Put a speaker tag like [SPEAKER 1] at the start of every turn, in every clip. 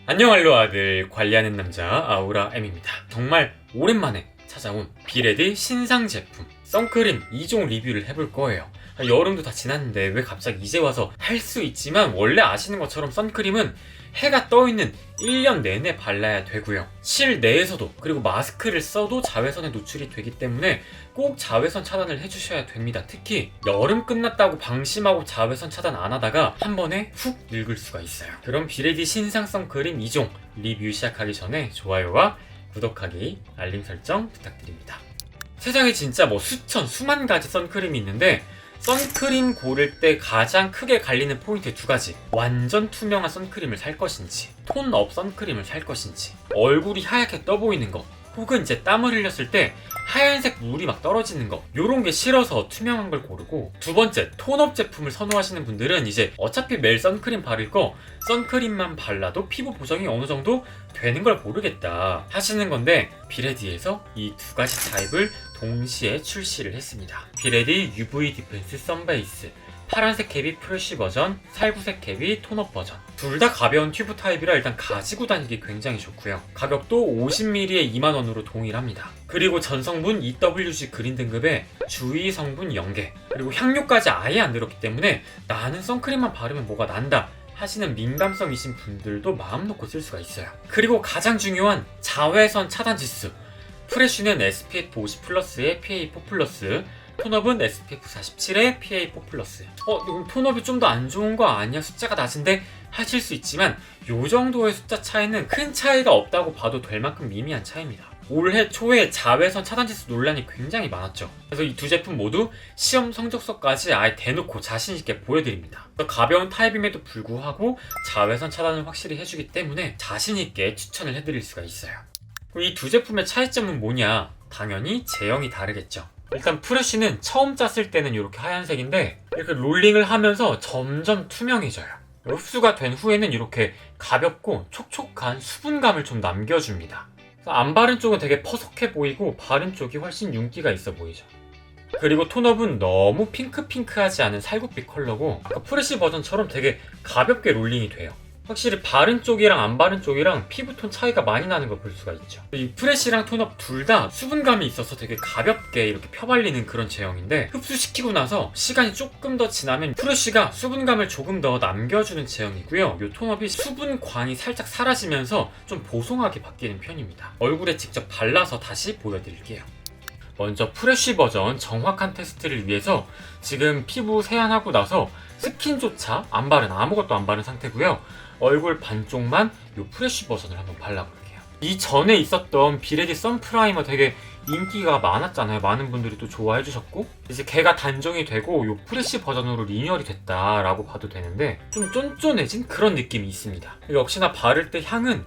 [SPEAKER 1] 안녕 알로아들 관리하는 남자 아우라 M입니다. 정말 오랜만에 찾아온 비레디 신상 제품 선크림 2종 리뷰를 해볼 거예요. 여름도 다 지났는데 왜 갑자기 이제 와서 할 수 있지만, 원래 아시는 것처럼 선크림은 해가 떠있는 1년 내내 발라야 되고요. 실내에서도 그리고 마스크를 써도 자외선에 노출이 되기 때문에 꼭 자외선 차단을 해주셔야 됩니다. 특히 여름 끝났다고 방심하고 자외선 차단 안 하다가 한 번에 훅 늙을 수가 있어요. 그럼 비레디 신상 선크림 2종 리뷰 시작하기 전에 좋아요와 구독하기, 알림 설정 부탁드립니다. 세상에 진짜 수천, 수만 가지 선크림이 있는데, 선크림 고를 때 가장 크게 갈리는 포인트 두 가지. 완전 투명한 선크림을 살 것인지, 톤업 선크림을 살 것인지, 얼굴이 하얗게 떠 보이는 거, 혹은 이제 땀을 흘렸을 때 하얀색 물이 막 떨어지는 거, 요런 게 싫어서 투명한 걸 고르고, 두 번째, 톤업 제품을 선호하시는 분들은 이제 어차피 매일 선크림 바를 거 선크림만 발라도 피부 보정이 어느 정도 되는 걸 고르겠다 하시는 건데, 비레디에서 이 두 가지 타입을 동시에 출시를 했습니다. 비레디 UV 디펜스 선베이스, 파란색 캡이 프레쉬 버전, 살구색 캡이 톤업 버전. 둘 다 가벼운 튜브 타입이라 일단 가지고 다니기 굉장히 좋고요. 가격도 50ml에 2만원으로 동일합니다. 그리고 전성분 EWG 그린 등급에 주위 성분 0개, 그리고 향료까지 아예 안 들었기 때문에 나는 선크림만 바르면 뭐가 난다 하시는 민감성이신 분들도 마음 놓고 쓸 수가 있어요. 그리고 가장 중요한 자외선 차단 지수. 프레쉬는 SPF 50+에 PA4+, 톤업은 SPF 47에 PA4+. 이건 톤업이 좀 더 안 좋은 거 아니야? 숫자가 낮은데? 하실 수 있지만 요 정도의 숫자 차이는 큰 차이가 없다고 봐도 될 만큼 미미한 차이입니다. 올해 초에 자외선 차단지수 논란이 굉장히 많았죠. 그래서 이 두 제품 모두 시험 성적서까지 아예 대놓고 자신있게 보여드립니다. 가벼운 타입임에도 불구하고 자외선 차단을 확실히 해주기 때문에 자신있게 추천을 해드릴 수가 있어요. 이 두 제품의 차이점은 뭐냐? 당연히 제형이 다르겠죠. 일단 프레쉬는 처음 짰을 때는 이렇게 하얀색인데, 이렇게 롤링을 하면서 점점 투명해져요. 흡수가 된 후에는 이렇게 가볍고 촉촉한 수분감을 좀 남겨줍니다. 안 바른 쪽은 되게 퍼석해 보이고 바른 쪽이 훨씬 윤기가 있어 보이죠. 그리고 톤업은 너무 핑크핑크하지 않은 살구빛 컬러고, 아까 프레쉬 버전처럼 되게 가볍게 롤링이 돼요. 확실히 바른 쪽이랑 안 바른 쪽이랑 피부톤 차이가 많이 나는 걸 볼 수가 있죠. 이 프레쉬랑 톤업 둘 다 수분감이 있어서 되게 가볍게 이렇게 펴발리는 그런 제형인데, 흡수시키고 나서 시간이 조금 더 지나면 프레쉬가 수분감을 조금 더 남겨주는 제형이고요. 이 톤업이 수분광이 살짝 사라지면서 좀 보송하게 바뀌는 편입니다. 얼굴에 직접 발라서 다시 보여드릴게요. 먼저 프레쉬 버전 정확한 테스트를 위해서 지금 피부 세안하고 나서 스킨조차 안 바른, 아무것도 안 바른 상태고요. 얼굴 반쪽만 이 프레쉬 버전을 한번 발라볼게요. 이전에 있었던 비레디 선프라이머 되게 인기가 많았잖아요. 많은 분들이 또 좋아해 주셨고, 이제 걔가 단종이 되고 이 프레쉬 버전으로 리뉴얼이 됐다라고 봐도 되는데, 좀 쫀쫀해진 그런 느낌이 있습니다. 역시나 바를 때 향은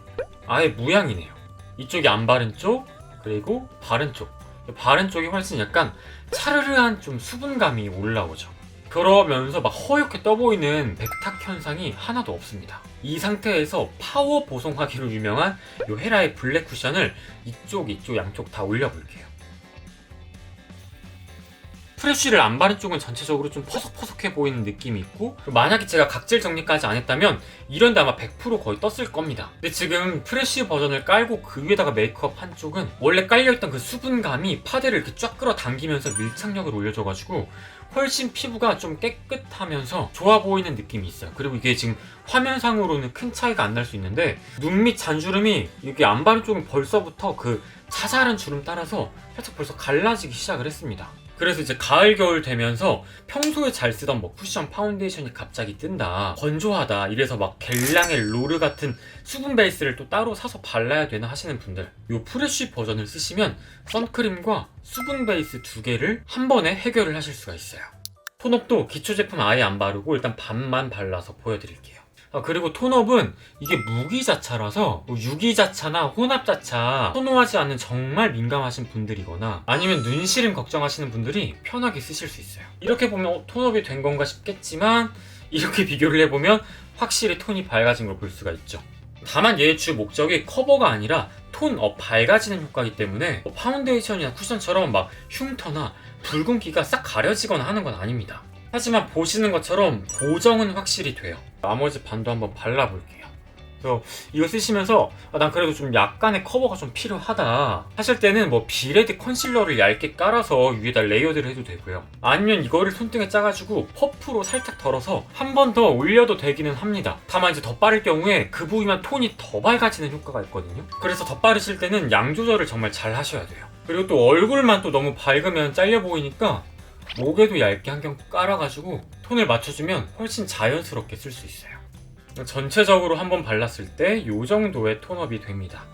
[SPEAKER 1] 아예 무향이네요. 이쪽이 안 바른 쪽, 그리고 바른 쪽. 바른 쪽이 훨씬 약간 차르르한 좀 수분감이 올라오죠. 그러면서 막 허옇게 떠보이는 백탁 현상이 하나도 없습니다. 이 상태에서 파워 보송하기로 유명한 이 헤라의 블랙 쿠션을 이쪽 양쪽 다 올려볼게요. 프레쉬를 안 바른 쪽은 전체적으로 좀 퍼석퍼석해 보이는 느낌이 있고, 만약에 제가 각질 정리까지 안 했다면 이런데 아마 100% 거의 떴을 겁니다. 근데 지금 프레쉬 버전을 깔고 그 위에다가 메이크업 한 쪽은 원래 깔려있던 그 수분감이 파데를 이렇게 쫙 끌어당기면서 밀착력을 올려줘가지고 훨씬 피부가 좀 깨끗하면서 좋아 보이는 느낌이 있어요. 그리고 이게 지금 화면상으로는 큰 차이가 안 날 수 있는데, 눈 밑 잔주름이 여기 안 바른 쪽은 벌써부터 그 자잘한 주름 따라서 살짝 벌써 갈라지기 시작을 했습니다. 그래서 이제 가을 겨울 되면서 평소에 잘 쓰던 쿠션 파운데이션이 갑자기 뜬다, 건조하다, 이래서 막 겔랑의 로르 같은 수분 베이스를 또 따로 사서 발라야 되나 하시는 분들, 이 프레쉬 버전을 쓰시면 선크림과 수분 베이스 두 개를 한 번에 해결을 하실 수가 있어요. 톤업도 기초 제품 아예 안 바르고 일단 반만 발라서 보여드릴게요. 그리고 톤업은 이게 무기자차라서 유기자차나 혼합자차 선호하지 않는 정말 민감하신 분들이거나 아니면 눈시림 걱정하시는 분들이 편하게 쓰실 수 있어요. 이렇게 보면 톤업이 된 건가 싶겠지만, 이렇게 비교를 해보면 확실히 톤이 밝아진 걸 볼 수가 있죠. 다만 얘의 주 목적이 커버가 아니라 톤업, 밝아지는 효과이기 때문에 파운데이션이나 쿠션처럼 막 흉터나 붉은기가 싹 가려지거나 하는 건 아닙니다. 하지만 보시는 것처럼 보정은 확실히 돼요. 나머지 반도 한번 발라볼게요. 그래서 이거 쓰시면서 난 그래도 좀 약간의 커버가 좀 필요하다 하실 때는 뭐 비레드 컨실러를 얇게 깔아서 위에다 레이어드를 해도 되고요. 아니면 이거를 손등에 짜가지고 퍼프로 살짝 덜어서 한 번 더 올려도 되기는 합니다. 다만 이제 덧바를 경우에 그 부위만 톤이 더 밝아지는 효과가 있거든요. 그래서 덧바르실 때는 양 조절을 정말 잘 하셔야 돼요. 그리고 또 얼굴만 또 너무 밝으면 잘려 보이니까 목에도 얇게 한 겹 깔아가지고 톤을 맞춰주면 훨씬 자연스럽게 쓸 수 있어요. 전체적으로 한번 발랐을 때 이 정도의 톤업이 됩니다.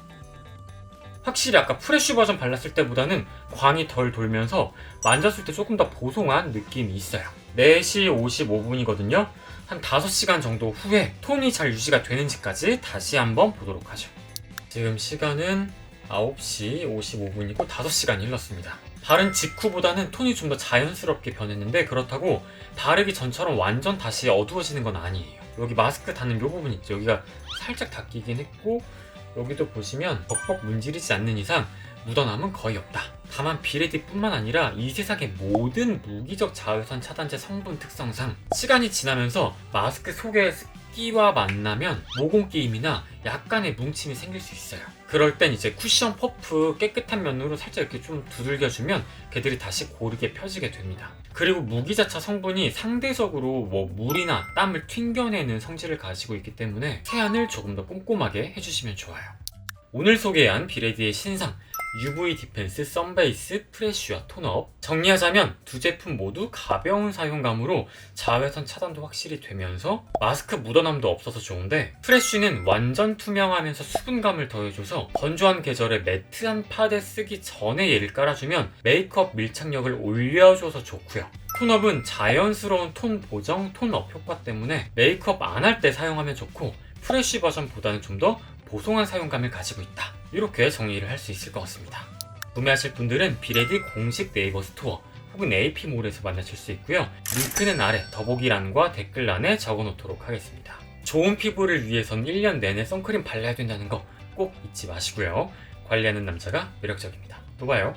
[SPEAKER 1] 확실히 아까 프레쉬 버전 발랐을 때보다는 광이 덜 돌면서 만졌을 때 조금 더 보송한 느낌이 있어요. 4시 55분이거든요. 한 5시간 정도 후에 톤이 잘 유지가 되는지까지 다시 한번 보도록 하죠. 지금 시간은 9시 55분이고 5시간이 흘렀습니다. 바른 직후보다는 톤이 좀 더 자연스럽게 변했는데 그렇다고 바르기 전처럼 완전 다시 어두워지는 건 아니에요. 여기 마스크 닿는 이 부분 있죠. 여기가 살짝 닦이긴 했고 여기도 보시면 벅벅 문지르지 않는 이상 묻어남은 거의 없다. 다만 비레디뿐만 아니라 이 세상의 모든 무기적 자외선 차단제 성분 특성상 시간이 지나면서 마스크 속의 습기와 만나면 모공 끼임이나 약간의 뭉침이 생길 수 있어요. 그럴 땐 이제 쿠션 퍼프 깨끗한 면으로 살짝 이렇게 좀 두들겨주면 걔들이 다시 고르게 펴지게 됩니다. 그리고 무기자차 성분이 상대적으로 뭐 물이나 땀을 튕겨내는 성질을 가지고 있기 때문에 세안을 조금 더 꼼꼼하게 해주시면 좋아요. 오늘 소개한 비레디의 신상 UV 디펜스 선베이스 프레쉬와 톤업, 정리하자면 두 제품 모두 가벼운 사용감으로 자외선 차단도 확실히 되면서 마스크 묻어남도 없어서 좋은데, 프레쉬는 완전 투명하면서 수분감을 더해줘서 건조한 계절에 매트한 파데 쓰기 전에 얘를 깔아주면 메이크업 밀착력을 올려줘서 좋고요. 톤업은 자연스러운 톤 보정, 톤업 효과 때문에 메이크업 안 할 때 사용하면 좋고 프레쉬 버전보다는 좀 더 보송한 사용감을 가지고 있다. 이렇게 정리를 할 수 있을 것 같습니다. 구매하실 분들은 비레디 공식 네이버 스토어 혹은 AP몰에서 만나실 수 있고요. 링크는 아래 더보기란과 댓글란에 적어놓도록 하겠습니다. 좋은 피부를 위해선 1년 내내 선크림 발라야 된다는 거 꼭 잊지 마시고요. 관리하는 남자가 매력적입니다. 또 봐요.